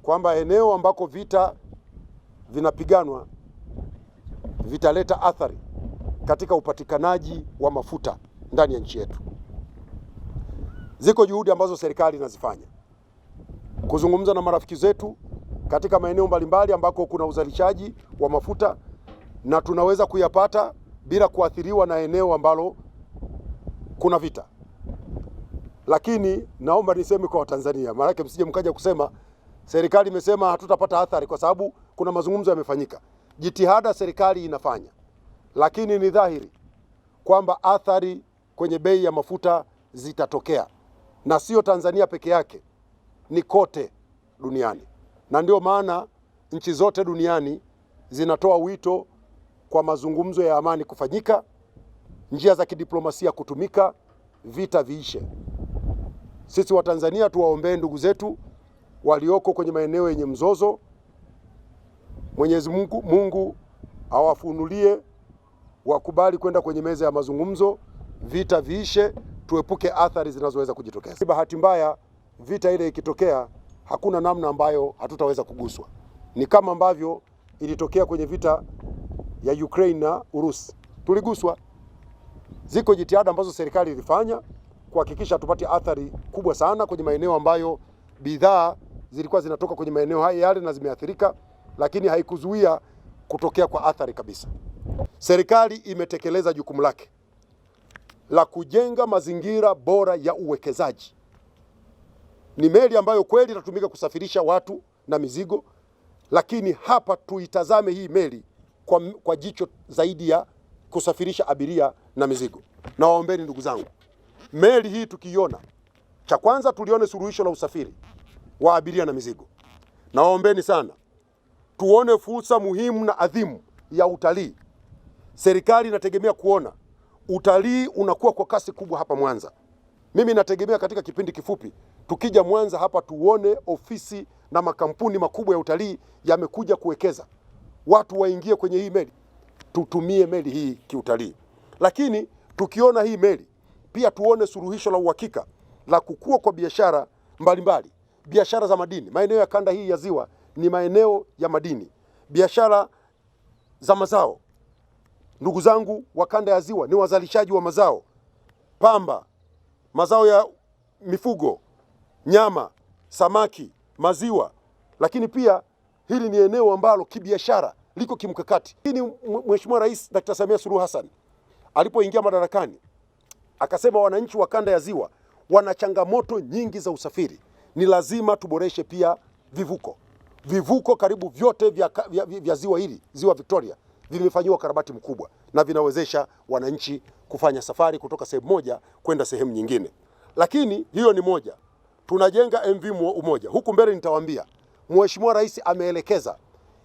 kwamba eneo ambako vita vinapiganwa vitaleta athari katika upatikanaji wa mafuta ndani ya nchi yetu. Ziko juhudi ambazo serikali inazifanya kuzungumza na marafiki zetu katika maeneo mbalimbali ambako kuna uzalishaji wa mafuta na tunaweza kuyapata bila kuathiriwa na eneo ambalo kuna vita. Lakini naomba niseme kwa Watanzania, maana msije mkaja kusema serikali imesema hatutapata athari, kwa sababu kuna mazungumzo yamefanyika. Jitihada serikali inafanya, lakini ni dhahiri kwamba athari kwenye bei ya mafuta zitatokea, na sio Tanzania peke yake, ni kote duniani. Na ndio maana nchi zote duniani zinatoa wito kwa mazungumzo ya amani kufanyika, njia za kidiplomasia kutumika, vita viishe. Sisi wa Tanzania tuwaombee ndugu zetu walioko kwenye maeneo yenye mzozo. Mwenyezi Mungu awafunulie, wakubali kwenda kwenye meza ya mazungumzo, vita viishe, tuepuke athari zinazoweza kujitokeza. Bahati mbaya vita ile ikitokea, hakuna namna ambayo hatutaweza kuguswa. Ni kama ambavyo ilitokea kwenye vita ya Ukraine na Urusi, tuliguswa. Ziko jitihada ambazo serikali ilifanya kuhakikisha tupate athari kubwa sana kwenye maeneo ambayo bidhaa zilikuwa zinatoka kwenye maeneo haya yale na zimeathirika, lakini haikuzuia kutokea kwa athari kabisa. Serikali imetekeleza jukumu lake la kujenga mazingira bora ya uwekezaji. Ni meli ambayo kweli itatumika kusafirisha watu na mizigo, lakini hapa tuitazame hii meli kwa jicho zaidi ya kusafirisha abiria na mizigo. Na waombeni ndugu zangu, meli hii tukiona, cha kwanza tulione suluhisho la usafiri wa abiria na mizigo. Na waombeni sana tuone fursa muhimu na adhimu ya utalii. Serikali inategemea kuona utalii unakuwa kwa kasi kubwa hapa Mwanza. Mimi nategemea katika kipindi kifupi tukija Mwanza hapa tuone ofisi na makampuni makubwa ya utalii yamekuja kuwekeza. Watu waingie kwenye hii meli, tutumie meli hii kiutalii. Lakini tukiona hii meli pia tuone suluhisho la uhakika la kukua kwa biashara mbalimbali. Biashara za madini, maeneo ya kanda hii ya Ziwa ni maeneo ya madini. Biashara za mazao, ndugu zangu wa kanda ya Ziwa ni wazalishaji wa mazao, pamba, mazao ya mifugo, nyama, samaki, maziwa. Lakini pia hili ni eneo ambalo kibiashara liko kimkakati. Hii ni Mheshimiwa Rais Dr. Samia Suluhu Hassan alipoingia madarakani akasema wananchi wa kanda ya Ziwa wana changamoto nyingi za usafiri, ni lazima tuboreshe pia vivuko. Vivuko karibu vyote vya ziwa hili, Ziwa Victoria, vimefanyiwa ukarabati mkubwa na vinawezesha wananchi kufanya safari kutoka sehemu moja kwenda sehemu nyingine. Lakini hiyo ni moja. Tunajenga MV Umoja. Huku mbele nitawaambia Mheshimiwa Rais ameelekeza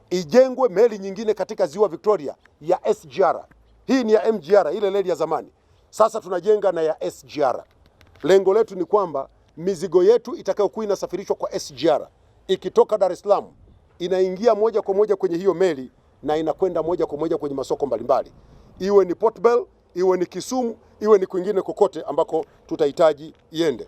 ijengwe meli nyingine katika Ziwa Victoria ya SGR. Hii ni ya MGR, ile reli ya zamani. Sasa tunajenga na ya SGR. Lengo letu ni kwamba mizigo yetu itakayokuwa inasafirishwa kwa SGR ikitoka Dar es Salaam inaingia moja kwa moja kwenye hiyo meli na inakwenda moja kwa moja kwenye masoko mbalimbali. Iwe ni Port Bell, iwe ni Kisumu, iwe ni kwingine kokote ambako tutahitaji iende.